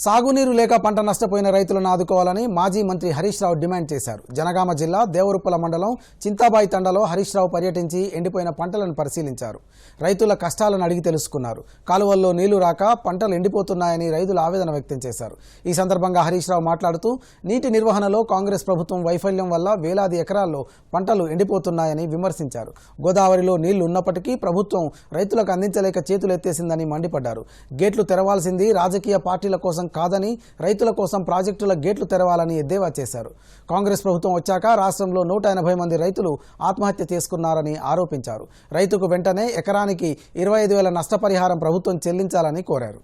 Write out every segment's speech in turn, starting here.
సాగునీరు లేక పంట నష్టపోయిన రైతులను ఆదుకోవాలని మాజీ మంత్రి హరీష్ రావు డిమాండ్ చేశారు. జనగామ జిల్లా దేవరుప్పల మండలం చింతాబాయి తండాలో హరీష్ రావు పర్యటించి ఎండిపోయిన పంటలను పరిశీలించారు. రైతుల కష్టాలను అడిగి తెలుసుకున్నారు. కాలువల్లో నీళ్లు రాక పంటలు ఎండిపోతున్నాయని రైతులు ఆవేదన వ్యక్తం చేశారు. ఈ సందర్భంగా హరీష్ రావు మాట్లాడుతూ నీటి నిర్వహణలో కాంగ్రెస్ ప్రభుత్వం వైఫల్యం వల్ల వేలాది ఎకరాల్లో పంటలు ఎండిపోతున్నాయని విమర్శించారు. గోదావరిలో నీళ్లు ఉన్నప్పటికీ ప్రభుత్వం రైతులకు అందించలేక చేతులెత్తేసిందని మండిపడ్డారు. గేట్లు తెరవాల్సింది రాజకీయ పార్టీల కోసం కాదని రైతుల కోసం ప్రాజెక్టుల గేట్లు తెరవాలని ఎద్దేవా చేశారు. కాంగ్రెస్ ప్రభుత్వం వచ్చాక రాష్ట్రంలో 180 మంది రైతులు ఆత్మహత్య చేసుకున్నారని ఆరోపించారు. రైతుకు వెంటనే ఎకరానికి 25,000 నష్టపరిహారం ప్రభుత్వం చెల్లించాలని కోరారు.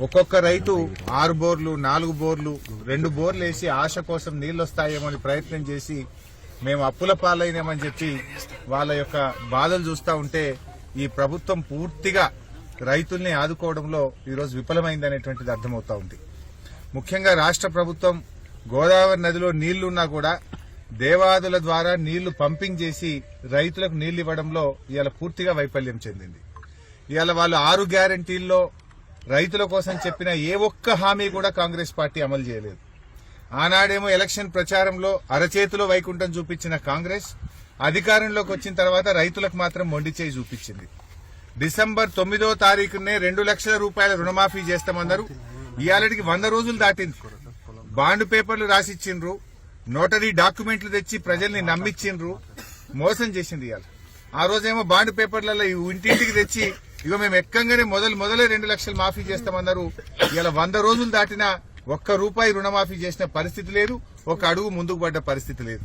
ఒక్కొక్క రైతు 6 బోర్లు 4 బోర్లు 2 బోర్లు వేసి ఆశ కోసం నీళ్లు వస్తాయేమో అని ప్రయత్నం చేసి మేము అప్పుల పాలైనామని చెప్పి వాళ్ళ యొక్క బాధలు చూస్తూ ఉంటే ఈ ప్రభుత్వం పూర్తిగా రైతుల్ని ఆదుకోవడంలో ఈరోజు విఫలమైందనేటువంటిది అర్థమవుతా ఉంది. ముఖ్యంగా రాష్ట్ర ప్రభుత్వం గోదావరి నదిలో నీళ్లున్నా కూడా దేవాదుల ద్వారా నీళ్లు పంపింగ్ చేసి రైతులకు నీళ్లు ఇవ్వడంలో ఇవాళ పూర్తిగా వైఫల్యం చెందింది. ఇవాళ వాళ్ళు 6 గ్యారంటీల్లో రైతుల కోసం చెప్పిన ఏ ఒక్క హామీ కూడా కాంగ్రెస్ పార్టీ అమలు చేయలేదు. ఆనాడేమో ఎలక్షన్ ప్రచారంలో అరచేతిలో వైకుంఠం చూపించిన కాంగ్రెస్ అధికారంలోకి వచ్చిన తర్వాత రైతులకు మాత్రం మొండి చేయి చూపించింది. డిసెంబర్ 9వ తారీఖునే 2 లక్షల రూపాయల రుణమాఫీ చేస్తామన్నారు. ఇవాళకి 100 రోజులు దాటింది. బాండ్ పేపర్లు రాసిచ్చిండ్రు, నోటరీ డాక్యుమెంట్లు తెచ్చి ప్రజల్ని నమ్మిచ్చిండ్రు, మోసం చేసింది. ఇవాళ ఆ రోజేమో బాండ్ పేపర్లలో ఇంటింటికి తెచ్చి ఇగో మేము ఎక్కంగానే మొదలే 2 లక్షలు మాఫీ చేస్తామన్నారు. ఇవాళ 100 రోజులు దాటినా ఒక్క రూపాయి రుణమాఫీ చేసిన పరిస్థితి లేదు, ఒక అడుగు ముందుకు పడ్డ పరిస్థితి లేదు.